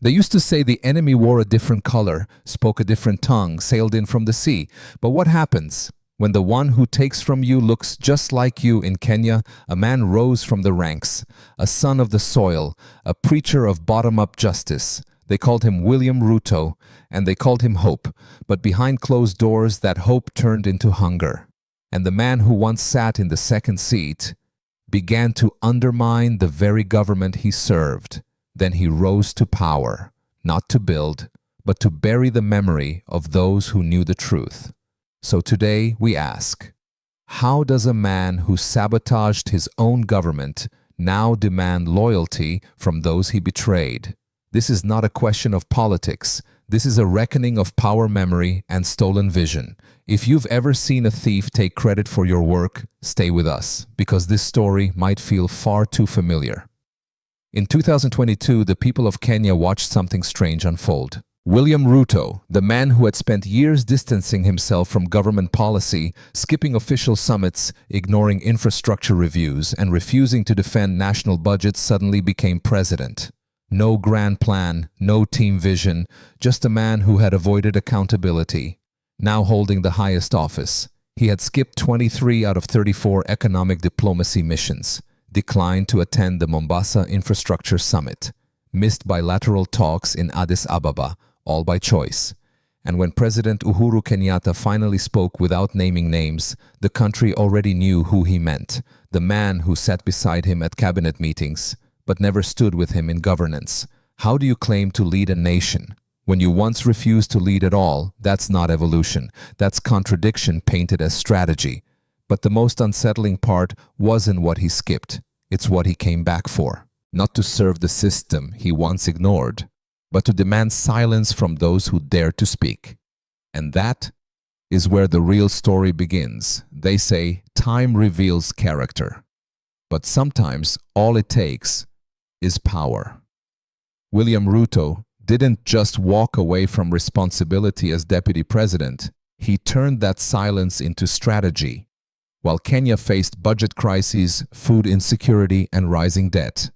They used to say the enemy wore a different color, spoke a different tongue, sailed in from the sea. But what happens? When the one who takes from you looks just like you in Kenya, a man rose from the ranks, a son of the soil, a preacher of bottom-up justice. They called him William Ruto, and they called him hope. But behind closed doors, that hope turned into hunger. And the man who once sat in the second seat began to undermine the very government he served. Then he rose to power, not to build, but to bury the memory of those who knew the truth. So today we ask, how does a man who sabotaged his own government now demand loyalty from those he betrayed? This is not a question of politics. This is a reckoning of power memory and stolen vision. If you've ever seen a thief take credit for your work, stay with us, because this story might feel far too familiar. In 2022, the people of Kenya watched something strange unfold. William Ruto, the man who had spent years distancing himself from government policy, skipping official summits, ignoring infrastructure reviews, and refusing to defend national budgets, suddenly became president. No grand plan, no team vision, just a man who had avoided accountability. Now holding the highest office, he had skipped 23 out of 34 economic diplomacy missions, declined to attend the Mombasa Infrastructure Summit, missed bilateral talks in Addis Ababa, all by choice. And when President Uhuru Kenyatta finally spoke without naming names, the country already knew who he meant, the man who sat beside him at cabinet meetings, but never stood with him in governance. How do you claim to lead a nation when you once refused to lead at all? That's not evolution. That's contradiction painted as strategy. But the most unsettling part wasn't what he skipped. It's what he came back for. Not to serve the system he once ignored, but to demand silence from those who dare to speak. And that is where the real story begins. They say time reveals character, but sometimes all it takes is power. William Ruto didn't just walk away from responsibility as deputy president. He turned that silence into strategy. While Kenya faced budget crises, food insecurity, and rising debt,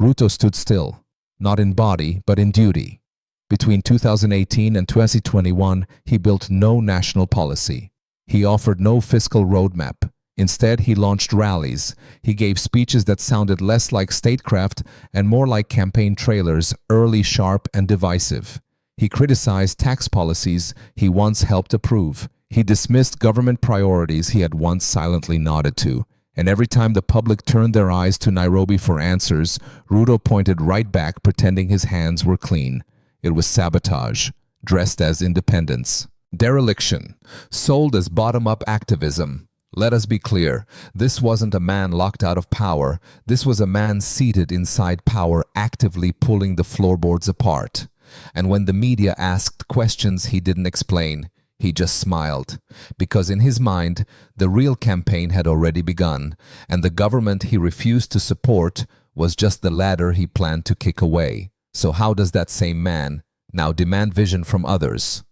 Ruto stood still. Not in body, but in duty. Between 2018 and 2021, he built no national policy. He offered no fiscal roadmap. Instead, he launched rallies. He gave speeches that sounded less like statecraft and more like campaign trailers, early, sharp, and divisive. He criticized tax policies he once helped approve. He dismissed government priorities he had once silently nodded to. And every time the public turned their eyes to Nairobi for answers, Ruto pointed right back, pretending his hands were clean. It was sabotage, dressed as independence. Dereliction, sold as bottom-up activism. Let us be clear, this wasn't a man locked out of power. This was a man seated inside power, actively pulling the floorboards apart. And when the media asked questions he didn't explain, he just smiled, because in his mind, the real campaign had already begun, and the government he refused to support was just the ladder he planned to kick away. So how does that same man now demand vision from others?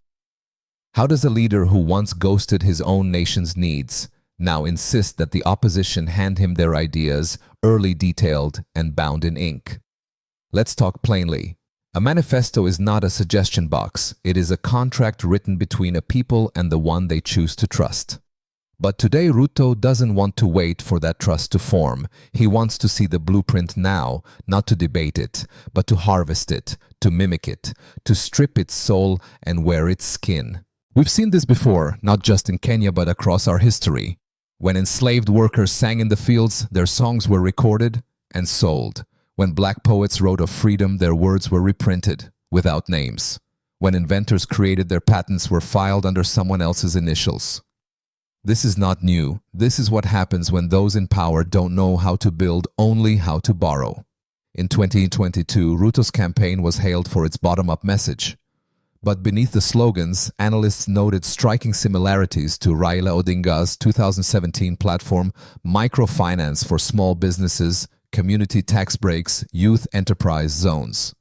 How does a leader who once ghosted his own nation's needs now insist that the opposition hand him their ideas, early detailed and bound in ink? Let's talk plainly. A manifesto is not a suggestion box. It is a contract written between a people and the one they choose to trust. But today Ruto doesn't want to wait for that trust to form. He wants to see the blueprint now, not to debate it, but to harvest it, to mimic it, to strip its soul and wear its skin. We've seen this before, not just in Kenya but across our history. When enslaved workers sang in the fields, their songs were recorded and sold. When black poets wrote of freedom, their words were reprinted, without names. When inventors created, their patents were filed under someone else's initials. This is not new. This is what happens when those in power don't know how to build, only how to borrow. In 2022, Ruto's campaign was hailed for its bottom-up message. But beneath the slogans, analysts noted striking similarities to Raila Odinga's 2017 platform, microfinance for small businesses, community tax breaks, youth enterprise zones.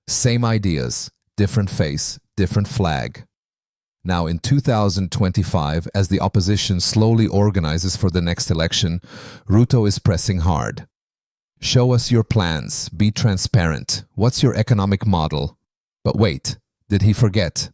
Same ideas, different face, different flag. Now in 2025, as the opposition slowly organizes for the next election, Ruto is pressing hard. Show us your plans, be transparent. What's your economic model? But wait, did he forget?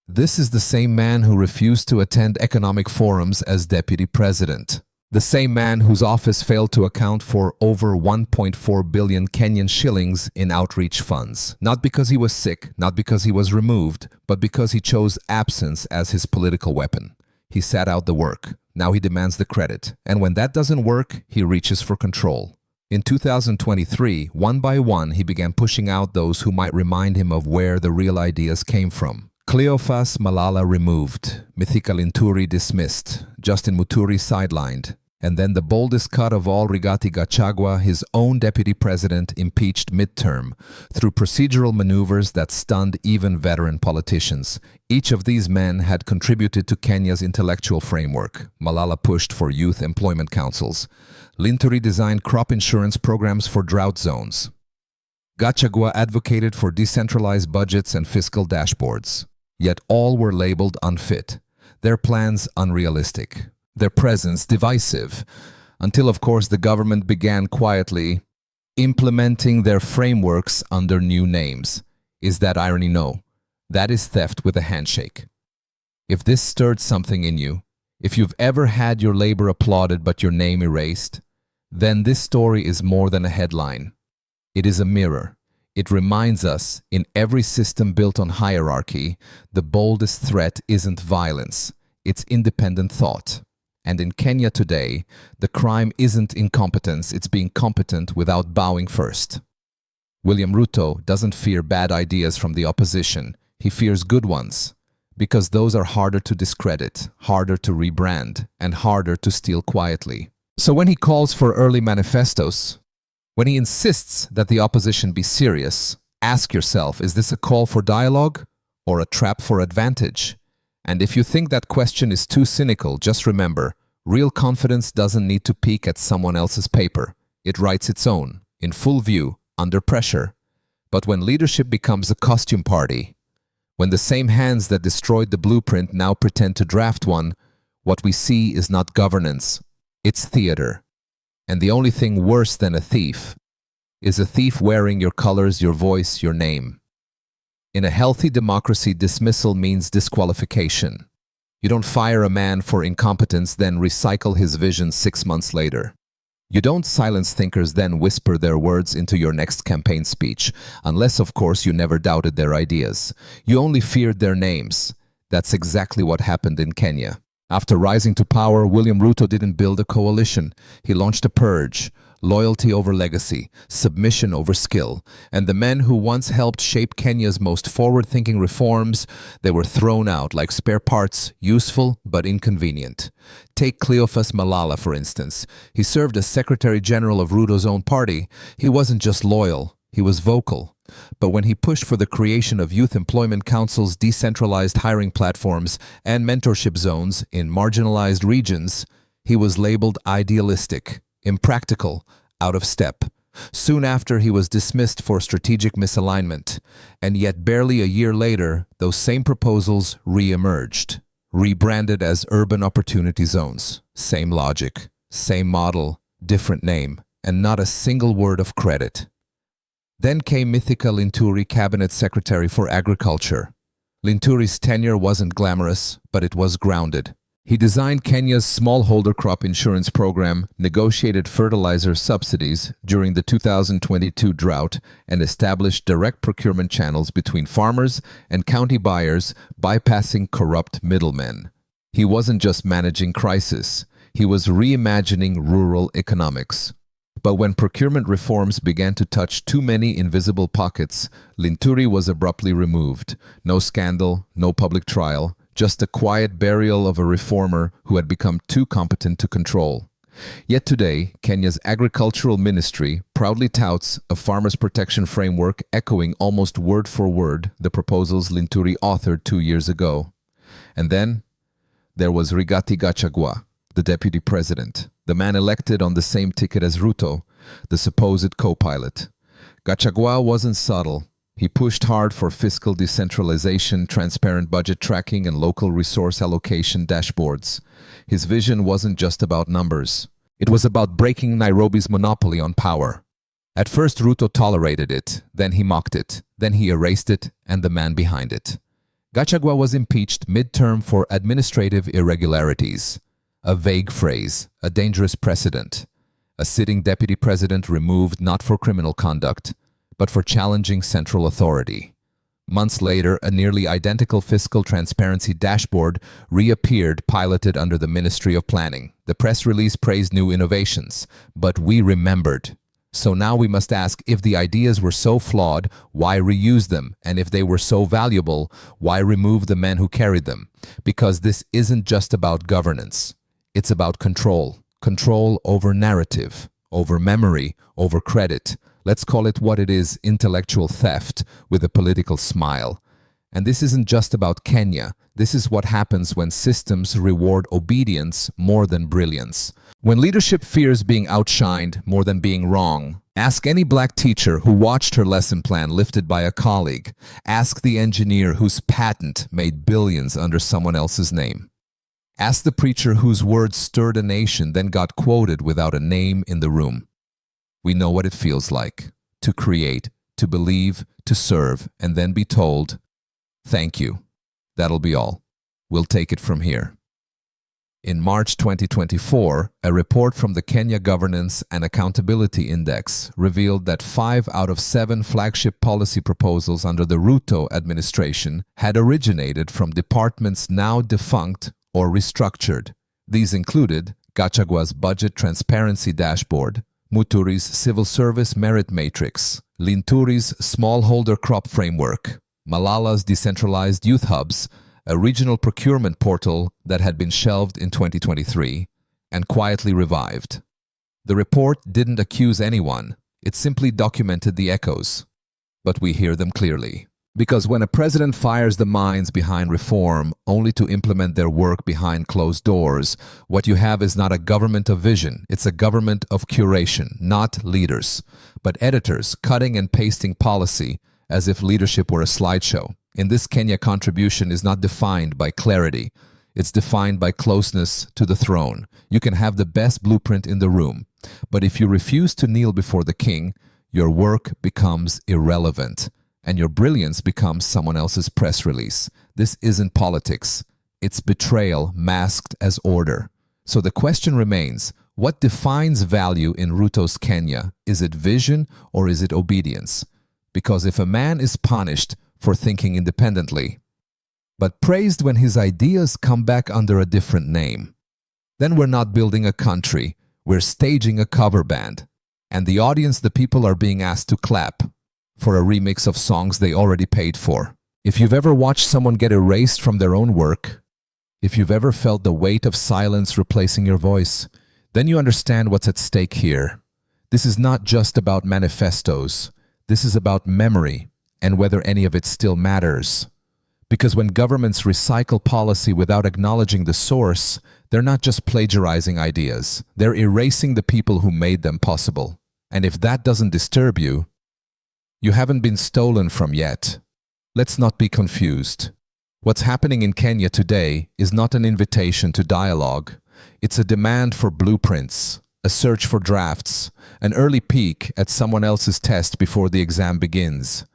This is the same man who refused to attend economic forums as deputy president. The same man whose office failed to account for over 1.4 billion Kenyan shillings in outreach funds. Not because he was sick, not because he was removed, but because he chose absence as his political weapon. He sat out the work. Now he demands the credit. And when that doesn't work, he reaches for control. In 2023, one by one, he began pushing out those who might remind him of where the real ideas came from. Cleophas Malala removed, Mithika Linturi dismissed, Justin Muturi sidelined, and then the boldest cut of all, Rigathi Gachagua, his own deputy president, impeached midterm through procedural maneuvers that stunned even veteran politicians. Each of these men had contributed to Kenya's intellectual framework. Malala pushed for youth employment councils. Linturi designed crop insurance programs for drought zones. Gachagua advocated for decentralized budgets and fiscal dashboards. Yet all were labeled unfit, their plans unrealistic, their presence divisive, until of course the government began quietly implementing their frameworks under new names. Is that irony? No. That is theft with a handshake. If this stirred something in you, if you've ever had your labor applauded but your name erased, then this story is more than a headline. It is a mirror. It reminds us, in every system built on hierarchy, the boldest threat isn't violence, it's independent thought. And in Kenya today, the crime isn't incompetence, it's being competent without bowing first. William Ruto doesn't fear bad ideas from the opposition, he fears good ones, because those are harder to discredit, harder to rebrand, and harder to steal quietly. So when he calls for early manifestos, when he insists that the opposition be serious, ask yourself, is this a call for dialogue or a trap for advantage? And if you think that question is too cynical, just remember, real confidence doesn't need to peek at someone else's paper. It writes its own, in full view, under pressure. But when leadership becomes a costume party, when the same hands that destroyed the blueprint now pretend to draft one, what we see is not governance, it's theater. And the only thing worse than a thief is a thief wearing your colors, your voice, your name. In a healthy democracy, dismissal means disqualification. You don't fire a man for incompetence, then recycle his vision 6 months later. You don't silence thinkers, then whisper their words into your next campaign speech, unless, of course, you never doubted their ideas. You only feared their names. That's exactly what happened in Kenya. After rising to power, William Ruto didn't build a coalition. He launched a purge, loyalty over legacy, submission over skill. And the men who once helped shape Kenya's most forward-thinking reforms, they were thrown out like spare parts, useful but inconvenient. Take Cleophas Malala, for instance. He served as Secretary General of Ruto's own party. He wasn't just loyal, he was vocal. But when he pushed for the creation of youth employment councils, decentralized hiring platforms, and mentorship zones in marginalized regions, he was labeled idealistic, impractical, out of step. Soon after, he was dismissed for strategic misalignment. And yet barely a year later, those same proposals re-emerged, rebranded as urban opportunity zones. Same logic, same model, different name, and not a single word of credit. Then came Mithika Linturi, Cabinet Secretary for Agriculture. Linturi's tenure wasn't glamorous, but it was grounded. He designed Kenya's smallholder crop insurance program, negotiated fertilizer subsidies during the 2022 drought, and established direct procurement channels between farmers and county buyers, bypassing corrupt middlemen. He wasn't just managing crisis, he was reimagining rural economics. But when procurement reforms began to touch too many invisible pockets, Linturi was abruptly removed. No scandal, no public trial, just a quiet burial of a reformer who had become too competent to control. Yet today, Kenya's agricultural ministry proudly touts a farmers' protection framework echoing almost word for word the proposals Linturi authored 2 years ago. And then there was Rigathi Gachagua, the deputy president, the man elected on the same ticket as Ruto, the supposed co-pilot. Gachagua wasn't subtle. He pushed hard for fiscal decentralization, transparent budget tracking, and local resource allocation dashboards. His vision wasn't just about numbers. It was about breaking Nairobi's monopoly on power. At first, Ruto tolerated it, then he mocked it, then he erased it and the man behind it. Gachagua was impeached mid-term for administrative irregularities, a vague phrase, a dangerous precedent. A sitting deputy president removed not for criminal conduct, but for challenging central authority. Months later, a nearly identical fiscal transparency dashboard reappeared, piloted under the Ministry of Planning. The press release praised new innovations, but we remembered. So now we must ask, if the ideas were so flawed, why reuse them? And if they were so valuable, why remove the men who carried them? Because this isn't just about governance. It's about control. Control over narrative, over memory, over credit. Let's call it what it is, intellectual theft with a political smile. And this isn't just about Kenya. This is what happens when systems reward obedience more than brilliance. When leadership fears being outshined more than being wrong. Ask any black teacher who watched her lesson plan lifted by a colleague. Ask the engineer whose patent made billions under someone else's name. Ask the preacher whose words stirred a nation then got quoted without a name in the room. We know what it feels like to create, to believe, to serve, and then be told, "Thank you. That'll be all. We'll take it from here." In March 2024, a report from the Kenya Governance and Accountability Index revealed that 5 out of 7 flagship policy proposals under the Ruto administration had originated from departments now defunct or restructured. These included Gachagua's Budget Transparency Dashboard, Muturi's Civil Service Merit Matrix, Linturi's Smallholder Crop Framework, Malala's Decentralized Youth Hubs, a regional procurement portal that had been shelved in 2023 and quietly revived. The report didn't accuse anyone, it simply documented the echoes. But we hear them clearly. Because when a president fires the minds behind reform only to implement their work behind closed doors, what you have is not a government of vision, it's a government of curation, not leaders, but editors cutting and pasting policy as if leadership were a slideshow. In this, Kenya contribution is not defined by clarity. It's defined by closeness to the throne. You can have the best blueprint in the room, but if you refuse to kneel before the king, your work becomes irrelevant, and your brilliance becomes someone else's press release. This isn't politics. It's betrayal masked as order. So the question remains, what defines value in Ruto's Kenya? Is it vision or is it obedience? Because if a man is punished for thinking independently, but praised when his ideas come back under a different name, then we're not building a country, we're staging a cover band. And the audience, the people, are being asked to clap for a remix of songs they already paid for. If you've ever watched someone get erased from their own work, if you've ever felt the weight of silence replacing your voice, then you understand what's at stake here. This is not just about manifestos. This is about memory and whether any of it still matters. Because when governments recycle policy without acknowledging the source, they're not just plagiarizing ideas. They're erasing the people who made them possible. And if that doesn't disturb you, you haven't been stolen from yet. Let's not be confused. What's happening in Kenya today is not an invitation to dialogue. It's a demand for blueprints, a search for drafts, an early peek at someone else's test before the exam begins.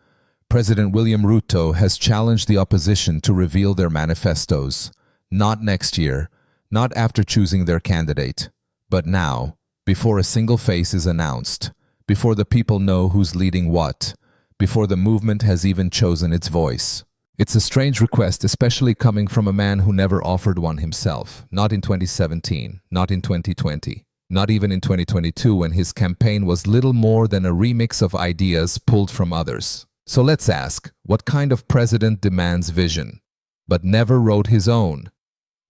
President William Ruto has challenged the opposition to reveal their manifestos. Not next year, not after choosing their candidate, but now, before a single face is announced, before the people know who's leading what, before the movement has even chosen its voice. It's a strange request, especially coming from a man who never offered one himself, not in 2017, not in 2020, not even in 2022 when his campaign was little more than a remix of ideas pulled from others. So let's ask, what kind of president demands vision, but never wrote his own?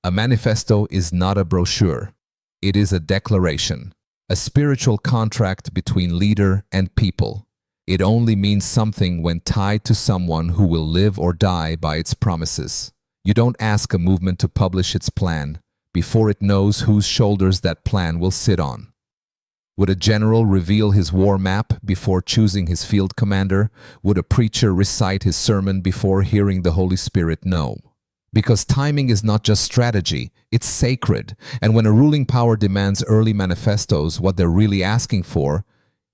A manifesto is not a brochure. It is a declaration, a spiritual contract between leader and people. It only means something when tied to someone who will live or die by its promises. You don't ask a movement to publish its plan before it knows whose shoulders that plan will sit on. Would a general reveal his war map before choosing his field commander? Would a preacher recite his sermon before hearing the Holy Spirit? No. Because timing is not just strategy, it's sacred. And when a ruling power demands early manifestos, what they're really asking for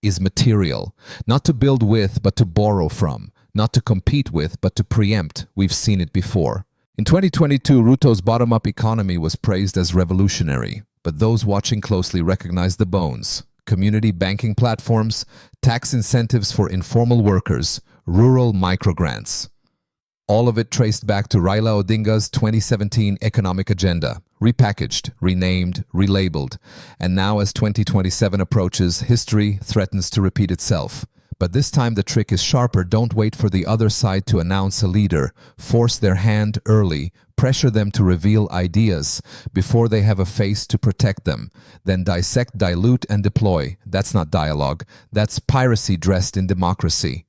is material. Not to build with, but to borrow from. Not to compete with, but to preempt. We've seen it before. In 2022, Ruto's bottom-up economy was praised as revolutionary, but those watching closely recognized the bones. Community banking platforms, tax incentives for informal workers, rural microgrants. All of it traced back to Raila Odinga's 2017 economic agenda, repackaged, renamed, relabeled. And now as 2027 approaches, history threatens to repeat itself. But this time the trick is sharper. Don't wait for the other side to announce a leader. Force their hand early. Pressure them to reveal ideas before they have a face to protect them. Then dissect, dilute, and deploy. That's not dialogue. That's piracy dressed in democracy.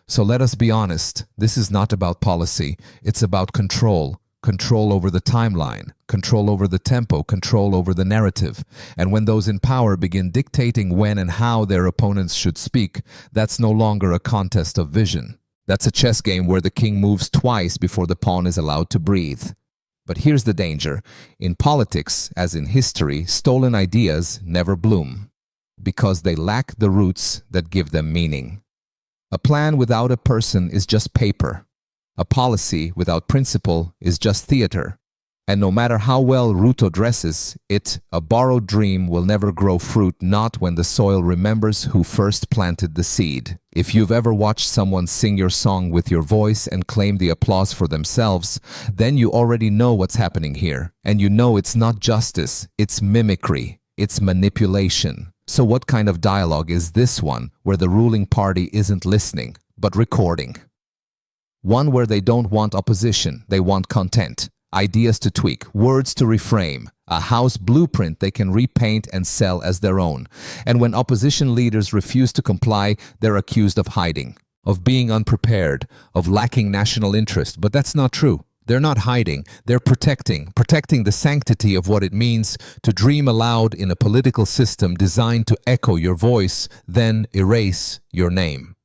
So let us be honest. This is not about policy. It's about control. Control over the timeline, control over the tempo, control over the narrative. And when those in power begin dictating when and how their opponents should speak, that's no longer a contest of vision. That's a chess game where the king moves twice before the pawn is allowed to breathe. But here's the danger. In politics, as in history, stolen ideas never bloom because they lack the roots that give them meaning. A plan without a person is just paper. A policy without principle is just theater. And no matter how well Ruto dresses it, a borrowed dream will never grow fruit, not when the soil remembers who first planted the seed. If you've ever watched someone sing your song with your voice and claim the applause for themselves, then you already know what's happening here. And you know it's not justice, it's mimicry, it's manipulation. So what kind of dialogue is this one where the ruling party isn't listening, but recording? One where they don't want opposition, they want content, ideas to tweak, words to reframe, a house blueprint they can repaint and sell as their own. And when opposition leaders refuse to comply, they're accused of hiding, of being unprepared, of lacking national interest. But that's not true. They're not hiding, they're protecting the sanctity of what it means to dream aloud in a political system designed to echo your voice, then erase your name.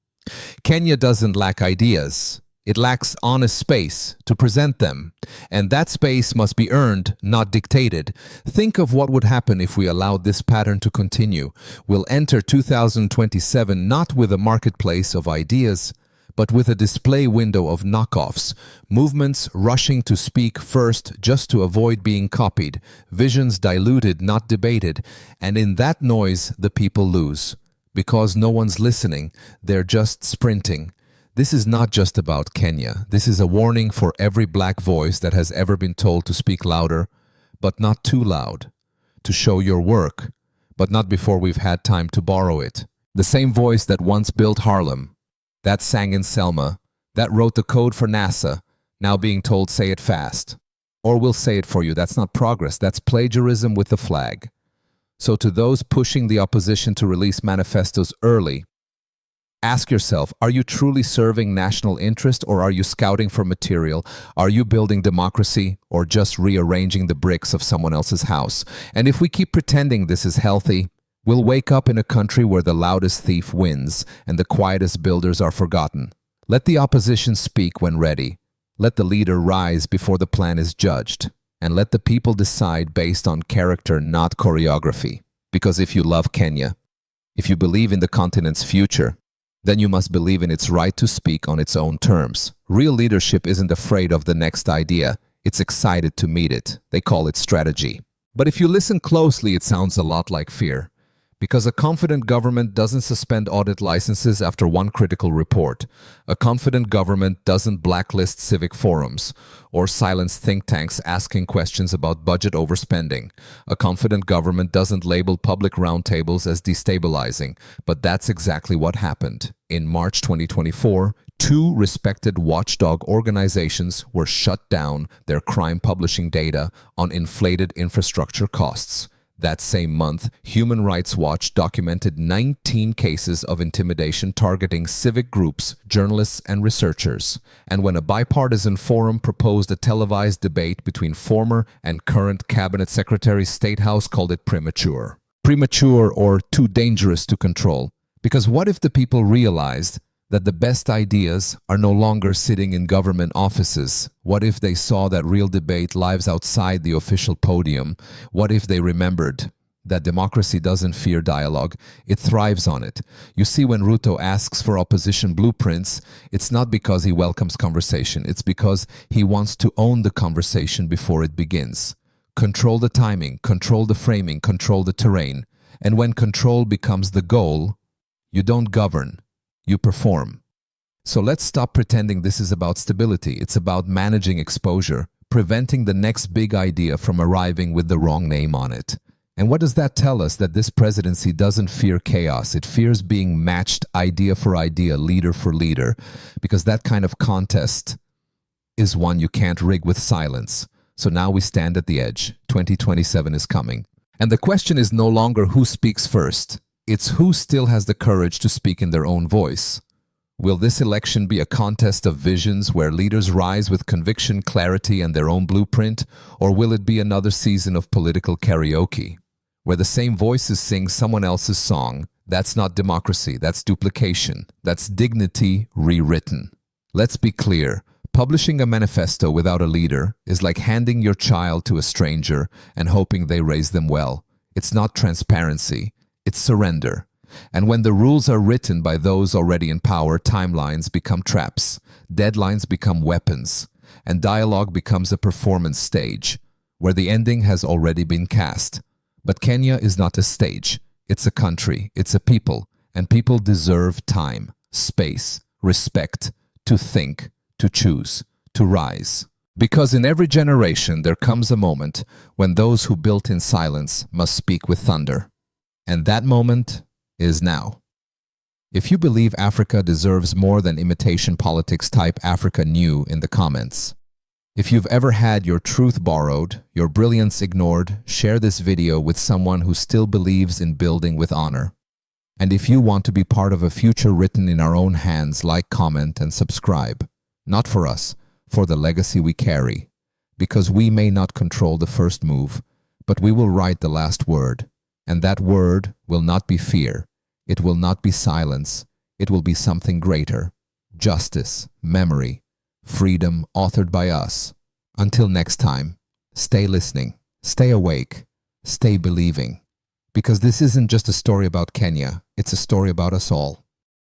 Kenya doesn't lack ideas. It lacks honest space to present them, and that space must be earned, not dictated. Think of what would happen if we allowed this pattern to continue. We'll enter 2027 not with a marketplace of ideas, but with a display window of knockoffs, movements rushing to speak first just to avoid being copied, visions diluted, not debated, and in that noise the people lose. Because no one's listening, they're just sprinting. This is not just about Kenya. This is a warning for every black voice that has ever been told to speak louder, but not too loud, to show your work, but not before we've had time to borrow it. The same voice that once built Harlem, that sang in Selma, that wrote the code for NASA, now being told say it fast. Or we'll say it for you. That's not progress. That's plagiarism with the flag. So to those pushing the opposition to release manifestos early, ask yourself, are you truly serving national interest, or are you scouting for material? Are you building democracy, or just rearranging the bricks of someone else's house? And if we keep pretending this is healthy, we'll wake up in a country where the loudest thief wins and the quietest builders are forgotten. Let the opposition speak when ready. Let the leader rise before the plan is judged. And let the people decide based on character, not choreography. Because if you love Kenya, if you believe in the continent's future, then you must believe in its right to speak on its own terms. Real leadership isn't afraid of the next idea. It's excited to meet it. They call it strategy. But if you listen closely, it sounds a lot like fear. Because a confident government doesn't suspend audit licenses after one critical report. A confident government doesn't blacklist civic forums or silence think tanks asking questions about budget overspending. A confident government doesn't label public roundtables as destabilizing, but that's exactly what happened. In March 2024, 2 respected watchdog organizations were shut down their crime publishing data on inflated infrastructure costs. That same month, Human Rights Watch documented 19 cases of intimidation targeting civic groups, journalists, and researchers. And when a bipartisan forum proposed a televised debate between former and current cabinet secretaries, State House called it premature. Premature or too dangerous to control. Because what if the people realized that the best ideas are no longer sitting in government offices? What if they saw that real debate lives outside the official podium? What if they remembered that democracy doesn't fear dialogue, it thrives on it. You see, when Ruto asks for opposition blueprints, it's not because he welcomes conversation, it's because he wants to own the conversation before it begins. Control the timing, control the framing, control the terrain. And when control becomes the goal, you don't govern, you perform. So let's stop pretending this is about stability. It's about managing exposure, preventing the next big idea from arriving with the wrong name on it. And what does that tell us? That this presidency doesn't fear chaos. It fears being matched idea for idea, leader for leader, because that kind of contest is one you can't rig with silence. So now we stand at the edge. 2027 is coming. And the question is no longer who speaks first. It's who still has the courage to speak in their own voice. Will this election be a contest of visions where leaders rise with conviction, clarity, and their own blueprint? Or will it be another season of political karaoke, where the same voices sing someone else's song? That's not democracy, that's duplication, that's dignity rewritten. Let's be clear, publishing a manifesto without a leader is like handing your child to a stranger and hoping they raise them well. It's not transparency, it's surrender. And when the rules are written by those already in power, timelines become traps, deadlines become weapons, and dialogue becomes a performance stage, where the ending has already been cast. But Kenya is not a stage. It's a country, it's a people, and people deserve time, space, respect, to think, to choose, to rise. Because in every generation there comes a moment when those who built in silence must speak with thunder. And that moment is now. If you believe Africa deserves more than imitation politics, type Africa new in the comments. If you've ever had your truth borrowed, your brilliance ignored, share this video with someone who still believes in building with honor. And if you want to be part of a future written in our own hands, like, comment, and subscribe. Not for us, for the legacy we carry. Because we may not control the first move, but we will write the last word. And that word will not be fear. It will not be silence. It will be something greater. Justice, memory, freedom authored by us. Until next time, stay listening, stay awake, stay believing. Because this isn't just a story about Kenya, it's a story about us all.